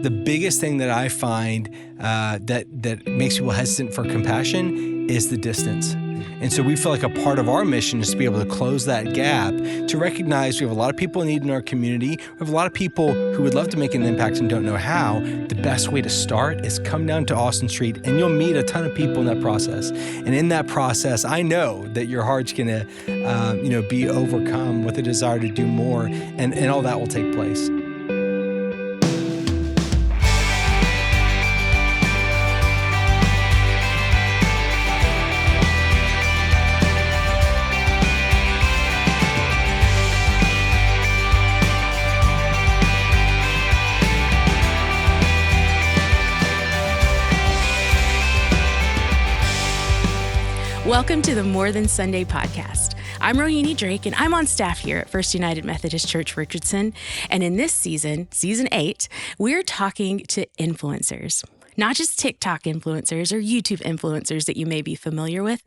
The biggest thing that I find that makes people hesitant for compassion is the distance. And so we feel like a part of our mission is to be able to close that gap, to recognize we have a lot of people in need in our community. We have a lot of people who would love to make an impact and don't know how. The best way to start is come down to Austin Street, and you'll meet a ton of people in that process. And in that process, I know that your heart's going to, be overcome with a desire to do more, and all that will take place. Welcome to the More Than Sunday podcast. I'm Rohini Drake, and I'm on staff here at First United Methodist Church Richardson. And in this season 8, we're talking to influencers. Not just TikTok influencers or YouTube influencers that you may be familiar with,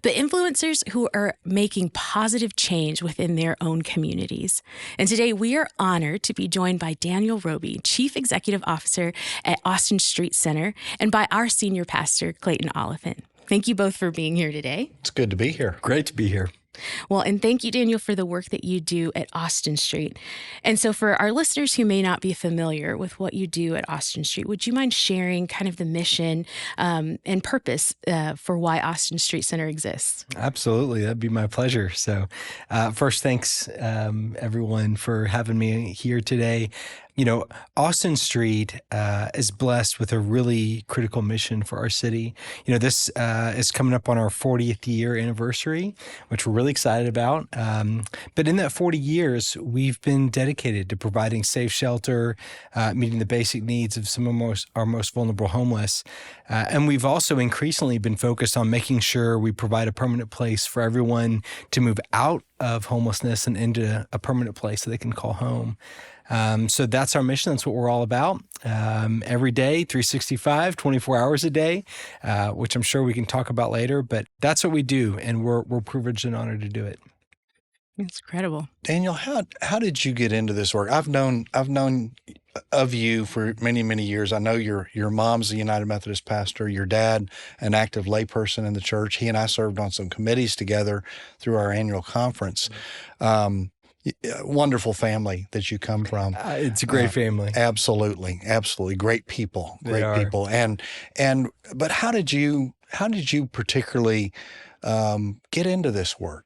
but influencers who are making positive change within their own communities. And today we are honored to be joined by Daniel Roby, Chief Executive Officer at Austin Street Center, and by our senior pastor, Clayton Oliphint. Thank you both for being here today. It's good to be here. Great to be here. Well, and thank you, Daniel, for the work that you do at Austin Street. And so for our listeners who may not be familiar with what you do at Austin Street, would you mind sharing kind of the mission and purpose for why Austin Street Center exists? Absolutely. That'd be my pleasure. So first, thanks, everyone, for having me here today. Austin Street is blessed with a really critical mission for our city. This is coming up on our 40th year anniversary, which we're really excited about. But in that 40 years, we've been dedicated to providing safe shelter, meeting the basic needs of some of our most vulnerable homeless. And we've also increasingly been focused on making sure we provide a permanent place for everyone to move out of homelessness and into a permanent place that they can call home. So that's our mission. That's what we're all about. Every day, 365, 24 hours a day, which I'm sure we can talk about later. But that's what we do, and we're privileged and honored to do it. It's incredible. Daniel, how did you get into this work? I've known of you for many, many years. I know your mom's a United Methodist pastor, your dad an active layperson in the church. He and I served on some committees together through our annual conference. Wonderful family that you come from. It's a great family. Absolutely. Great people. But how did you particularly get into this work?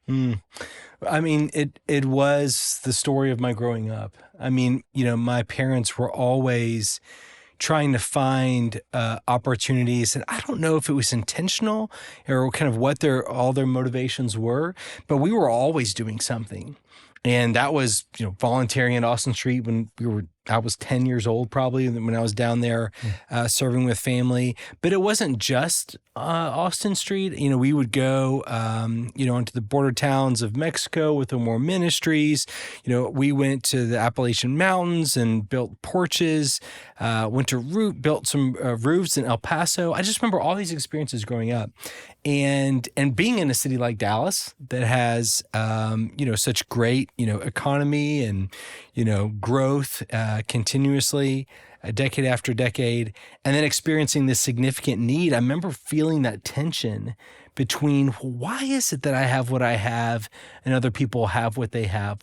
I mean, it was the story of my growing up. I mean, my parents were always trying to find opportunities, and I don't know if it was intentional or kind of what all their motivations were, but we were always doing something. And that was, volunteering at Austin Street when I was 10 years old, probably, when I was down there serving with family. But it wasn't just Austin Street. We would go, into the border towns of Mexico with the more ministries. We went to the Appalachian Mountains and built porches, built some roofs in El Paso. I just remember all these experiences growing up. And being in a city like Dallas that has, such great, economy and, growth continuously, decade after decade, and then experiencing this significant need. I remember feeling that tension between why is it that I have what I have and other people have what they have?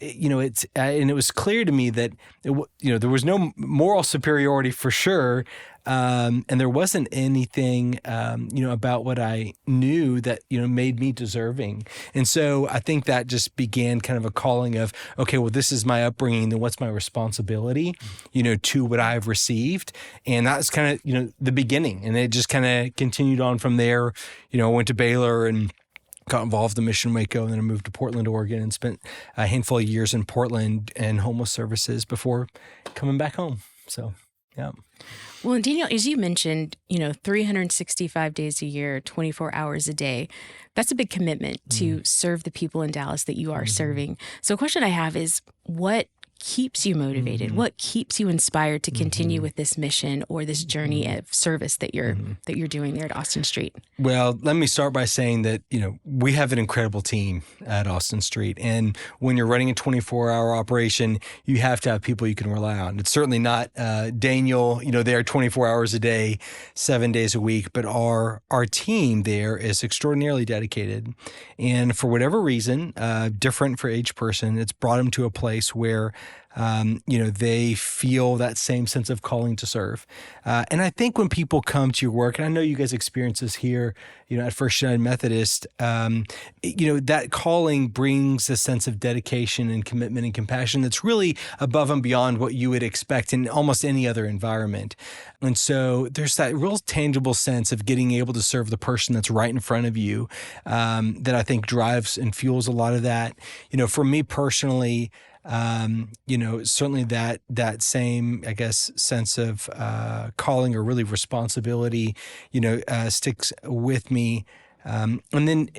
It's and it was clear to me that there was no moral superiority for sure. And there wasn't anything, about what I knew that, made me deserving. And so I think that just began kind of a calling of, okay, well, this is my upbringing, then what's my responsibility, to what I've received. And that's kind of, the beginning. And it just kind of continued on from there. I went to Baylor and got involved in Mission Waco, and then I moved to Portland, Oregon, and spent a handful of years in Portland and homeless services before coming back home. So, yeah. Well, Daniel, as you mentioned, 365 days a year, 24 hours a day, that's a big commitment to serve the people in Dallas that you are serving. So a question I have is, what keeps you motivated? What keeps you inspired to continue with this mission or this journey of service that you're doing there at Austin Street? Well, let me start by saying that, we have an incredible team at Austin Street. And when you're running a 24-hour operation, you have to have people you can rely on. It's certainly not Daniel, there 24 hours a day, 7 days a week, but our team there is extraordinarily dedicated. And for whatever reason, different for each person, it's brought them to a place where they feel that same sense of calling to serve. And I think when people come to your work, and I know you guys experience this here, at First United Methodist, that calling brings a sense of dedication and commitment and compassion that's really above and beyond what you would expect in almost any other environment. And so there's that real tangible sense of getting able to serve the person that's right in front of you that I think drives and fuels a lot of that. For me personally, certainly that same, I guess, sense of calling or really responsibility, sticks with me. And then,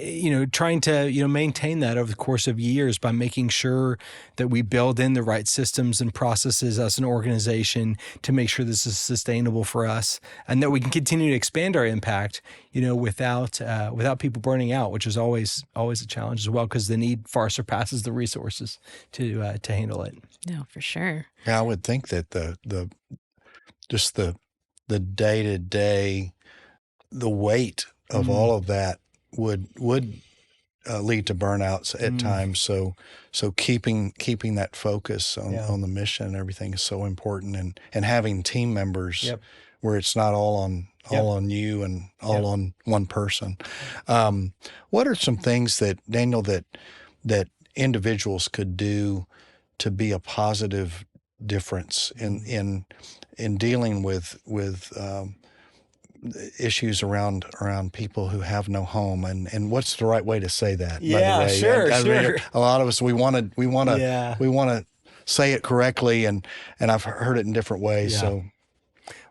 trying to, maintain that over the course of years by making sure that we build in the right systems and processes as an organization to make sure this is sustainable for us and that we can continue to expand our impact, without people burning out, which is always a challenge as well, because the need far surpasses the resources to handle it. No, for sure. Yeah, I would think that the day-to-day, the weight of all of that would lead to burnouts at times. So keeping that focus on the mission and everything is so important, and having team members where it's not all on you and all on one person. What are some things that, Daniel, that individuals could do to be a positive difference in dealing with issues around people who have no home, and what's the right way to say that? Yeah, by the way? sure. A lot of us we want to say it correctly, and I've heard it in different ways. Yeah. So,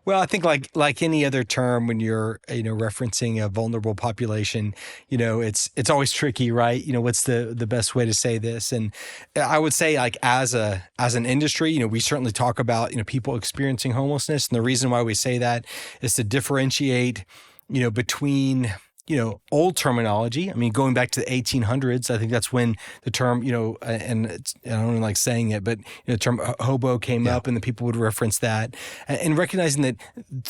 well, I think like any other term, when you're referencing a vulnerable population, it's always tricky, right? What's the best way to say this? And I would say, as an industry, we certainly talk about people experiencing homelessness, and the reason why we say that is to differentiate between old terminology. I mean, going back to the 1800s, I think that's when the term, and I don't really like saying it, but the term hobo came up, and the people would reference that, and recognizing that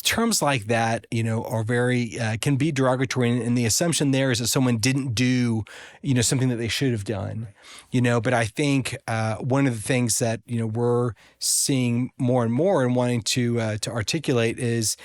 terms like that, are very, can be derogatory. And the assumption there is that someone didn't do, something that they should have done, but I think one of the things that, we're seeing more and more and wanting to articulate is,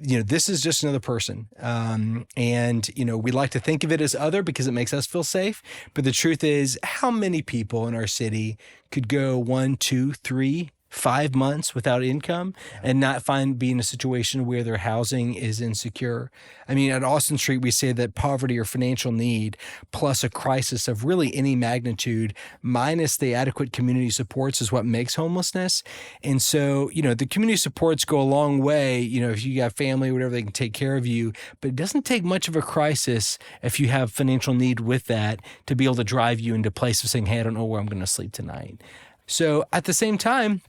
this is just another person. And we like to think of it as other because it makes us feel safe. But the truth is, how many people in our city could go 1, 2, 3, 5 months without income and not be in a situation where their housing is insecure? I mean, at Austin Street, we say that poverty or financial need plus a crisis of really any magnitude minus the adequate community supports is what makes homelessness. And so, the community supports go a long way. If you got family or whatever, they can take care of you. But it doesn't take much of a crisis if you have financial need with that to be able to drive you into places saying, hey, I don't know where I'm going to sleep tonight. So at the same time,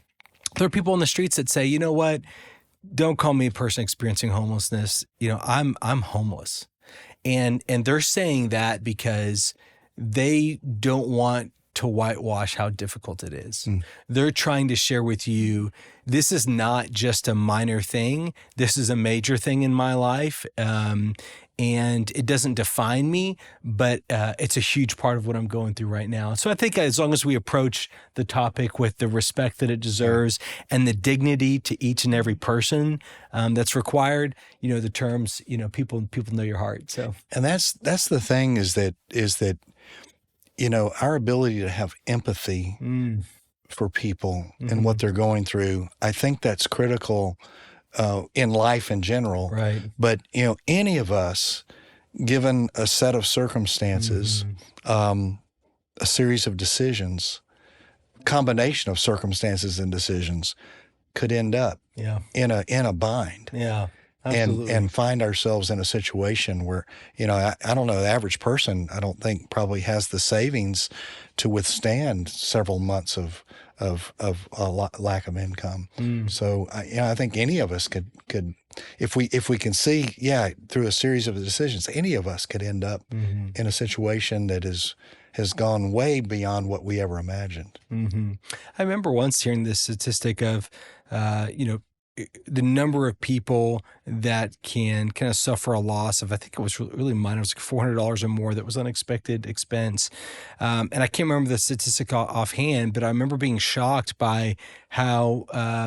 there are people on the streets that say, you know what, don't call me a person experiencing homelessness. I'm homeless. And they're saying that because they don't want to whitewash how difficult it is. They're trying to share with you, this is not just a minor thing. This is a major thing in my life. And it doesn't define me, but it's a huge part of what I'm going through right now. So I think as long as we approach the topic with the respect that it deserves and the dignity to each and every person that's required, the terms, people know your heart. So, and that's the thing is that our ability to have empathy for people and what they're going through, I think that's critical in life in general. Right. But, any of us, given a set of circumstances, a series of decisions, combination of circumstances and decisions could end up in a bind. Yeah. Absolutely. And find ourselves in a situation where, I don't know, the average person, I don't think probably has the savings to withstand several months of of lack of income. So I think any of us could if we can see through a series of decisions, any of us could end up in a situation that has gone way beyond what we ever imagined. I remember once hearing this statistic of the number of people that can kind of suffer a loss of, I think it was really minor, it was like $400 or more that was unexpected expense. And I can't remember the statistic offhand, but I remember being shocked by how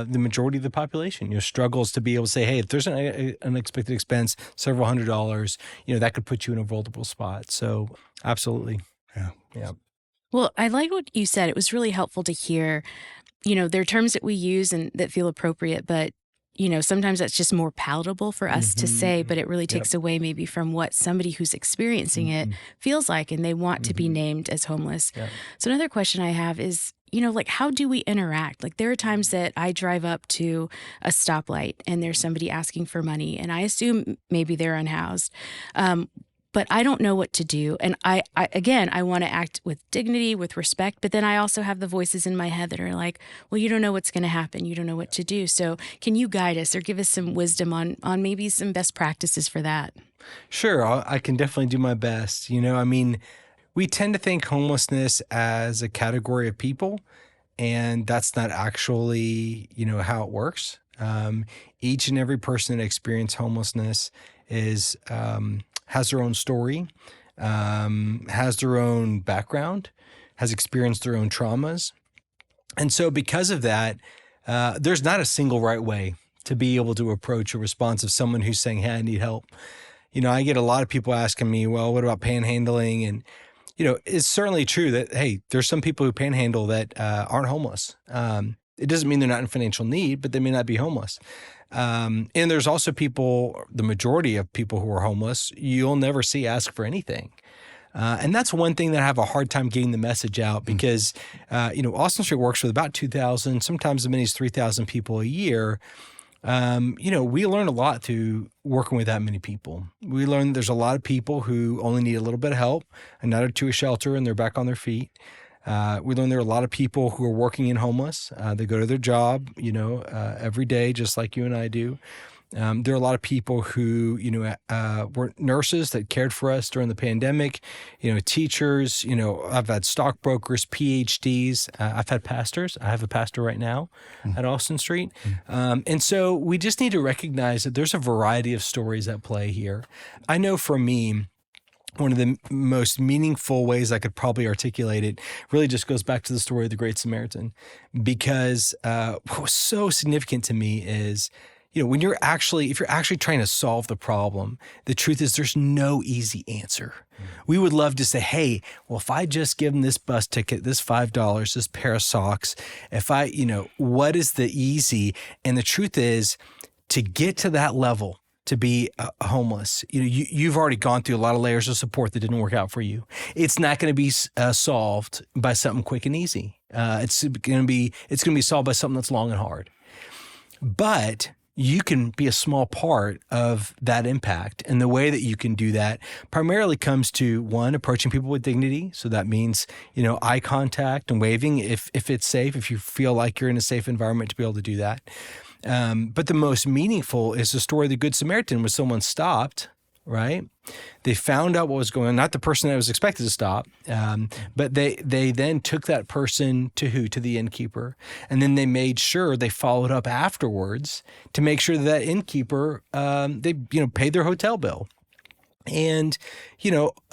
the majority of the population, struggles to be able to say, hey, if there's an unexpected expense, several $100s, that could put you in a vulnerable spot. So absolutely. Yeah. Well, I like what you said. It was really helpful to hear, there are terms that we use and that feel appropriate, but sometimes that's just more palatable for us to say, but it really takes away maybe from what somebody who's experiencing it feels like, and they want to be named as homeless. So another question I have is, how do we interact? Like, there are times that I drive up to a stoplight and there's somebody asking for money, and I assume maybe they're unhoused. But I don't know what to do. And I want to act with dignity, with respect, but then I also have the voices in my head that are like, well, you don't know what's going to happen. You don't know what to do. So can you guide us or give us some wisdom on maybe some best practices for that? Sure. I can definitely do my best. We tend to think homelessness as a category of people, and that's not actually, how it works. Each and every person that experiences homelessness has their own story, has their own background, has experienced their own traumas. And so because of that, there's not a single right way to be able to approach a response of someone who's saying, hey, I need help. I get a lot of people asking me, well, what about panhandling? And, it's certainly true that, hey, there's some people who panhandle that aren't homeless. It doesn't mean they're not in financial need, but they may not be homeless. And there's also people, the majority of people who are homeless, you'll never see ask for anything. And that's one thing that I have a hard time getting the message out because, Austin Street works with about 2,000, sometimes as many as 3,000 people a year. We learn a lot through working with that many people. We learn there's a lot of people who only need a little bit of help, another to a shelter, and they're back on their feet. We learn there are a lot of people who are working in homeless. They go to their job, every day, just like you and I do. There are a lot of people who, were nurses that cared for us during the pandemic, teachers, I've had stockbrokers, PhDs, I've had pastors. I have a pastor right now at Austin Street. And so we just need to recognize that there's a variety of stories at play here. I know for me, one of the most meaningful ways I could probably articulate it really just goes back to the story of the Great Samaritan, because what was so significant to me is, when if you're actually trying to solve the problem, the truth is there's no easy answer. We would love to say, hey, well, if I just give them this bus ticket, this $5, this pair of socks, what is the easy? And the truth is, to get to that level, to be homeless, you've already gone through a lot of layers of support that didn't work out for you. It's not going to be solved by something quick and easy. It's going to be solved by something that's long and hard. But you can be a small part of that impact. And the way that you can do that primarily comes to, one, approaching people with dignity. So that means, eye contact and waving if it's safe, if you feel like you're in a safe environment to be able to do that. But the most meaningful is the story of the Good Samaritan, where someone stopped, right? They found out what was going on, not the person that was expected to stop, but they then took that person to who? To the innkeeper. And then they made sure they followed up afterwards to make sure that innkeeper, they paid their hotel bill. And,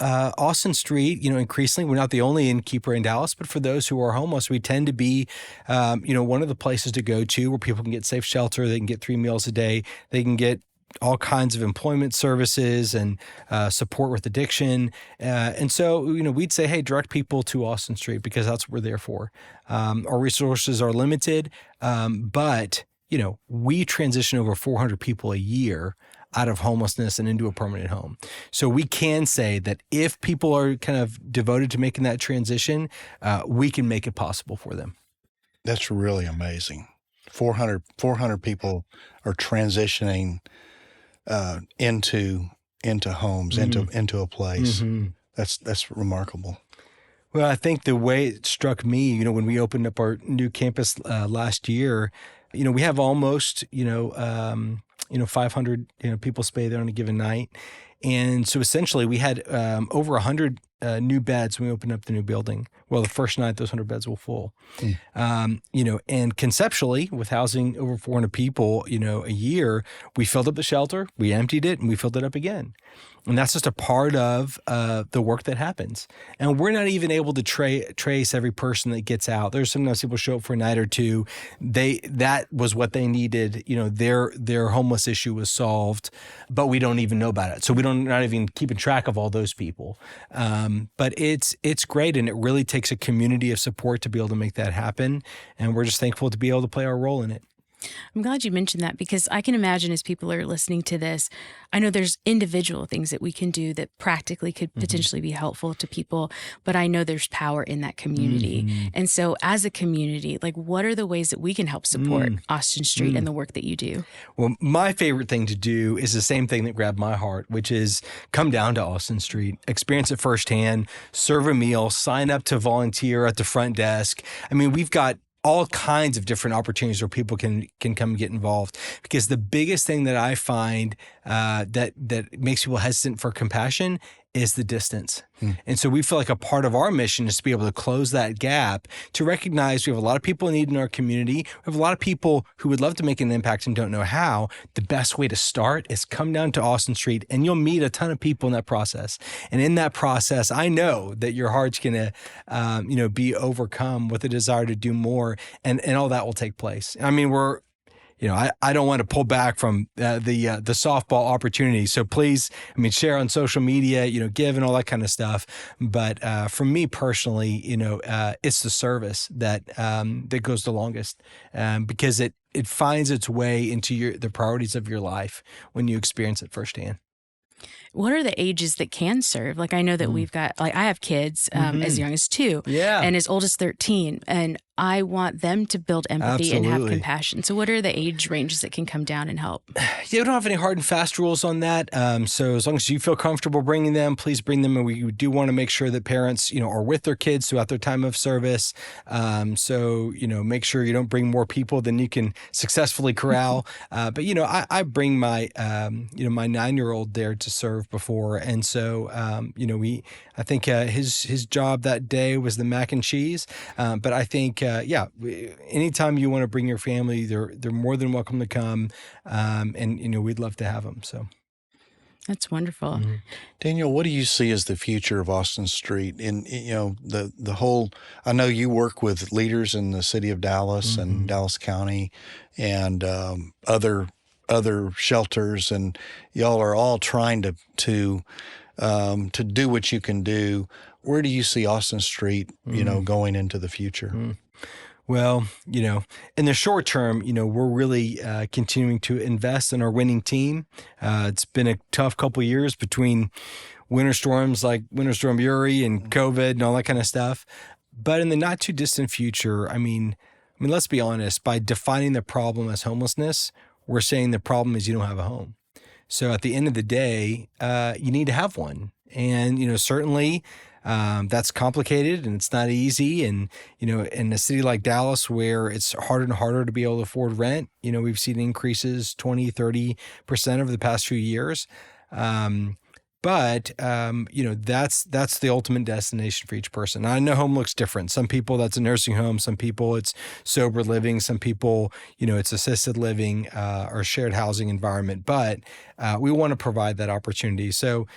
Austin Street, increasingly, we're not the only innkeeper in Dallas, but for those who are homeless, we tend to be, one of the places to go to where people can get safe shelter. They can get 3 meals a day. They can get all kinds of employment services and support with addiction. And so, we'd say, hey, direct people to Austin Street because that's what we're there for. Our resources are limited, but, we transition over 400 people a year out of homelessness and into a permanent home. So we can say that if people are kind of devoted to making that transition, we can make it possible for them. That's really amazing. 400 people are transitioning into homes, into a place. That's remarkable. Well, I think the way it struck me, when we opened up our new campus last year, we have almost, 500, people stay there on a given night. And so essentially we had over 100 new beds when we opened up the new building. Well, the first night, those 100 beds were full. And conceptually, with housing over 400 people, a year, we filled up the shelter, we emptied it, and we filled it up again. And that's just a part of the work that happens. And we're not even able to trace every person that gets out. There's sometimes people show up for a night or two. That was what they needed. Their homeless issue was solved, but we don't even know about it. So we're not even keeping track of all those people. But it's great, and it really takes a community of support to be able to make that happen. And we're just thankful to be able to play our role in it. I'm glad you mentioned that, because I can imagine as people are listening to this, I know there's individual things that we can do that practically could potentially be helpful to people, but I know there's power in that community. And so as a community, what are the ways that we can help support Austin Street and the work that you do? Well, my favorite thing to do is the same thing that grabbed my heart, which is come down to Austin Street, experience it firsthand, serve a meal, sign up to volunteer at the front desk. I mean, we've got all kinds of different opportunities where people can come and get involved. Because the biggest thing that I find that makes people hesitant for compassion is the distance. And so we feel like a part of our mission is to be able to close that gap, to recognize we have a lot of people in need in our community. We have a lot of people who would love to make an impact and don't know how. The best way to start is come down to Austin Street, and you'll meet a ton of people in that process. And in that process, I know that your heart's going to, be overcome with a desire to do more, and all that will take place. I mean, I don't want to pull back from the softball opportunity. So please, share on social media, give and all that kind of stuff. But for me personally, it's the service that goes the longest, because it finds its way into the priorities of your life when you experience it firsthand. What are the ages that can serve? I know that we've got, I have kids as young as 2 and as old as 13, and I want them to build empathy and have compassion. So what are the age ranges that can come down and help? We don't have any hard and fast rules on that. So as long as you feel comfortable bringing them, please bring them. And we do want to make sure that parents, are with their kids throughout their time of service. So, make sure you don't bring more people than you can successfully corral. But, I bring my, my 9-year-old there to serve before. And so, I think his job that day was the mac and cheese. But I think, anytime you want to bring your family, they're more than welcome to come. And, we'd love to have them. So. That's wonderful. Daniel, what do you see as the future of Austin Street? And, the whole, I know you work with leaders in the city of Dallas and Dallas County and other shelters, and y'all are all trying to do what you can do. Where do you see Austin Street, going into the future? Well, in the short term, we're really continuing to invest in our winning team. It's been a tough couple of years between winter storms like Winter Storm Uri and COVID and all that kind of stuff. But in the not too distant future, let's be honest, by defining the problem as homelessness, we're saying the problem is you don't have a home. So at the end of the day, you need to have one. And, certainly that's complicated and it's not easy. And, in a city like Dallas where it's harder and harder to be able to afford rent, we've seen increases 20, 30% over the past few years. But that's the ultimate destination for each person. Now, I know home looks different. Some people that's a nursing home. Some people it's sober living. Some people, it's assisted living or shared housing environment. But we want to provide that opportunity. So,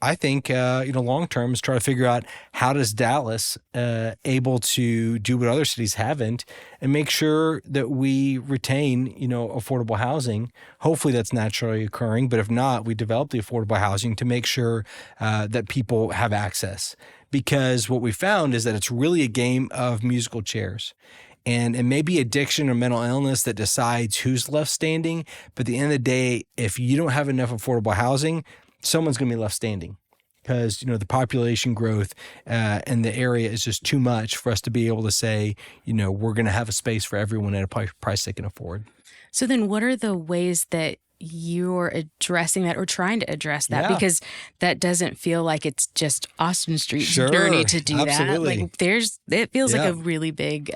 I think, long term is try to figure out how does Dallas able to do what other cities haven't and make sure that we retain, affordable housing. Hopefully that's naturally occurring. But if not, we develop the affordable housing to make sure that people have access. Because what we found is that it's really a game of musical chairs. And it may be addiction or mental illness that decides who's left standing. But at the end of the day, if you don't have enough affordable housing, someone's going to be left standing. Because, the population growth in the area is just too much for us to be able to say, we're going to have a space for everyone at a price they can afford. So then what are the ways that you're addressing that or trying to address that? Yeah. Because that doesn't feel like it's just Austin Street's Sure, journey to do absolutely. that. Like it feels like Yeah. a really big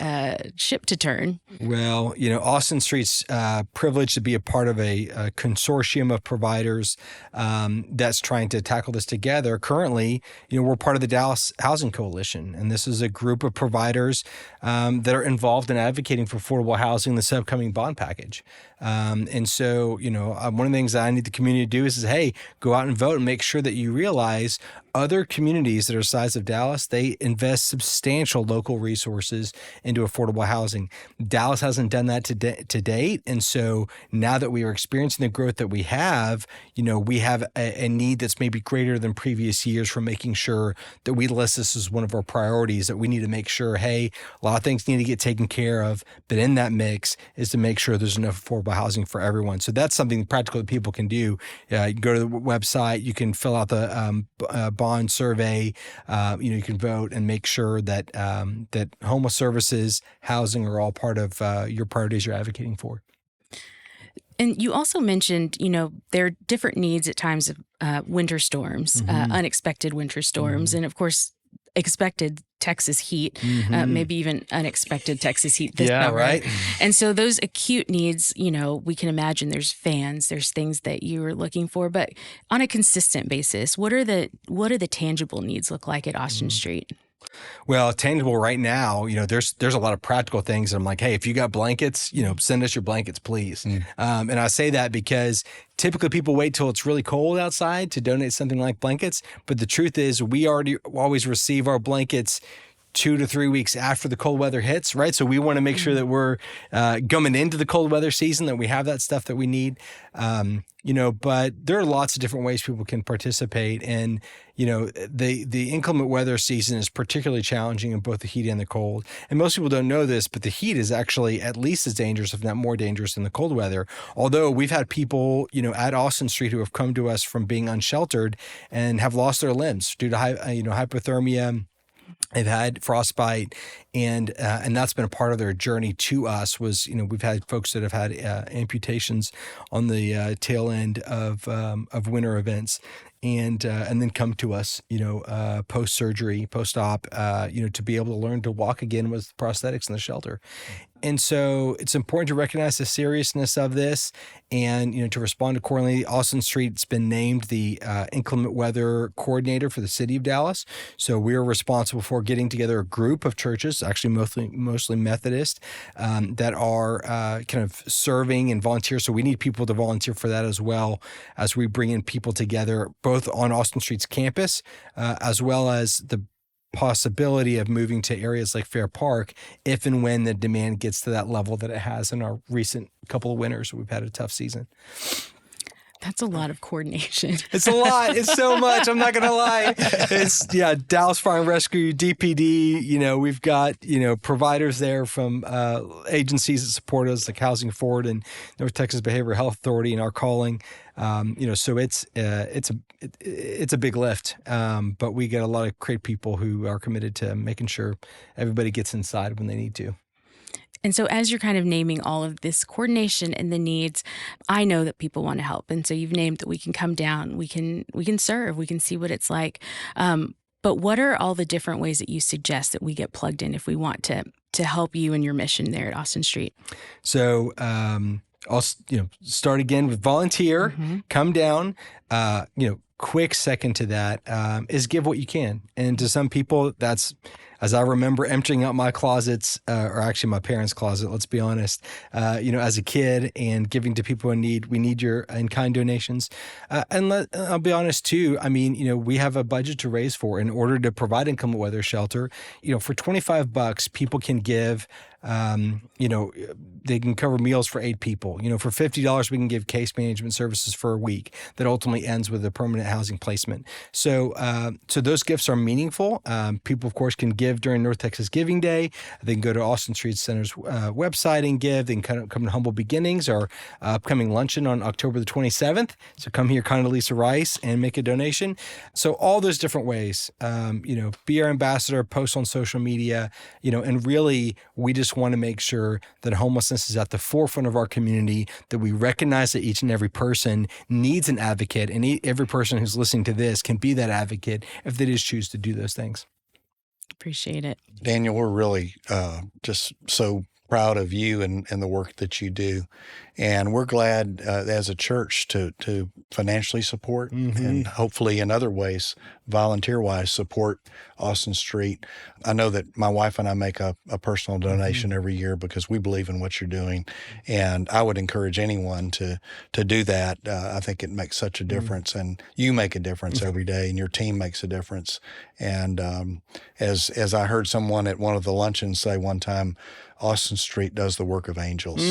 ship to turn. Well, Austin Street's privileged to be a part of a consortium of providers that's trying to tackle this together. Currently, we're part of the Dallas Housing Coalition, and this is a group of providers that are involved in advocating for affordable housing in this upcoming bond package. And so, one of the things that I need the community to do is hey, go out and vote and make sure that you realize other communities that are the size of Dallas, they invest substantial local resources into affordable housing. Dallas hasn't done that to date. And so now that we are experiencing the growth that we have a need that's maybe greater than previous years for making sure that we list this as one of our priorities, that we need to make sure, hey, a lot of things need to get taken care of. But in that mix is to make sure there's enough affordable housing for everyone. So that's something practical that people can do. You can go to the website, you can fill out the bond survey, you can vote and make sure that that homeless services, housing are all part of your priorities you're advocating for. And you also mentioned, there are different needs at times of winter storms, unexpected winter storms, and of course, expected Texas heat, maybe even unexpected Texas heat this summer. Right. And so those acute needs, we can imagine there's fans, there's things that you're looking for, but on a consistent basis, what are the tangible needs look like at Austin Street? Well, tangible right now, there's a lot of practical things. I'm like, hey, if you got blankets, send us your blankets, please. And I say that because typically people wait till it's really cold outside to donate something like blankets. But the truth is we always receive our blankets 2 to 3 weeks after the cold weather hits, right? So we want to make sure that we're coming into the cold weather season, that we have that stuff that we need. But there are lots of different ways people can participate. And, the inclement weather season is particularly challenging in both the heat and the cold. And most people don't know this, but the heat is actually at least as dangerous, if not more dangerous, than the cold weather. Although we've had people, at Austin Street who have come to us from being unsheltered and have lost their limbs due to hypothermia. They've had frostbite, and that's been a part of their journey to us. Was we've had folks that have had amputations on the tail end of winter events, and then come to us, post surgery, post op, to be able to learn to walk again with prosthetics in the shelter. And so it's important to recognize the seriousness of this and, to respond accordingly. Austin Street's been named the inclement weather coordinator for the city of Dallas. So we're responsible for getting together a group of churches, actually mostly Methodist, that are kind of serving and volunteer. So we need people to volunteer for that as well as we bring in people together, both on Austin Street's campus, as well as the possibility of moving to areas like Fair Park if and when the demand gets to that level that it has in our recent couple of winters. We've had a tough season. That's a lot of coordination. It's a lot. It's so much. I'm not going to lie. It's Dallas Fire and Rescue, DPD. We've got, providers there from agencies that support us, like Housing Forward and North Texas Behavioral Health Authority and our calling. So it's a big lift. But we get a lot of great people who are committed to making sure everybody gets inside when they need to. And so as you're kind of naming all of this coordination and the needs, I know that people want to help. And so you've named that we can come down, we can serve, we can see what it's like. But what are all the different ways that you suggest that we get plugged in if we want to help you in your mission there at Austin Street? So, I'll start again with volunteer, come down, quick second to that is give what you can. And to some people, that's, as I remember emptying out my closets, or actually my parents' closet, let's be honest, as a kid and giving to people in need. We need your in-kind donations. I'll be honest too. I mean, we have a budget to raise for in order to provide inclement weather shelter. For $25, people can give, they can cover meals for 8 people. For $50, we can give case management services for a week that ultimately ends with a permanent housing placement. So those gifts are meaningful. People, of course, can give during North Texas Giving Day. They can go to Austin Street Center's website and give. They can come to Humble Beginnings, our upcoming luncheon on October the 27th. So come here, Condoleezza Rice, and make a donation. So all those different ways, be our ambassador, post on social media, and really we just just want to make sure that homelessness is at the forefront of our community, that we recognize that each and every person needs an advocate, and every person who's listening to this can be that advocate if they just choose to do those things. Appreciate it. Daniel, we're really just so proud of you and the work that you do. And we're glad as a church to financially support and hopefully in other ways, volunteer-wise, support Austin Street. I know that my wife and I make a personal donation every year because we believe in what you're doing. And I would encourage anyone to do that. I think it makes such a difference. And you make a difference every day, and your team makes a difference. And as I heard someone at one of the luncheons say one time, Austin Street does the work of angels.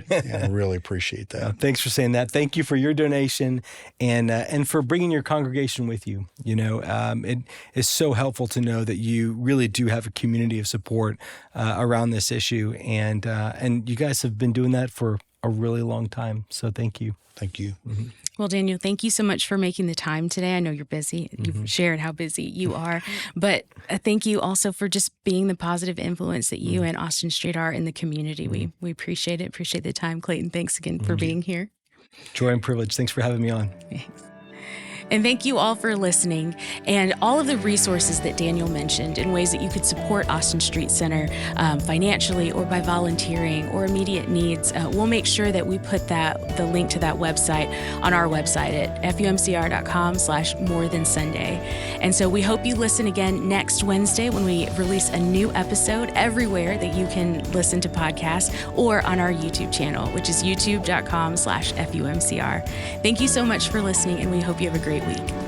And I really appreciate that. Thanks for saying that. Thank you for your donation and for bringing your congregation with you. You know, it is so helpful to know that you really do have a community of support around this issue. And you guys have been doing that for a really long time. So thank you. Thank you. Well, Daniel, thank you so much for making the time today. I know you're busy. You've shared how busy you are. But thank you also for just being the positive influence that you and Austin Street are in the community. We appreciate it. Appreciate the time. Clayton, thanks again for being here. Joy and privilege. Thanks for having me on. Thanks. And thank you all for listening. And all of the resources that Daniel mentioned and ways that you could support Austin Street Center financially or by volunteering or immediate needs, we'll make sure that we put the link to that website on our website at FUMCR.com/morethansunday. And so we hope you listen again next Wednesday when we release a new episode everywhere that you can listen to podcasts or on our YouTube channel, which is youtube.com/FUMCR. Thank you so much for listening, and we hope you have a great week.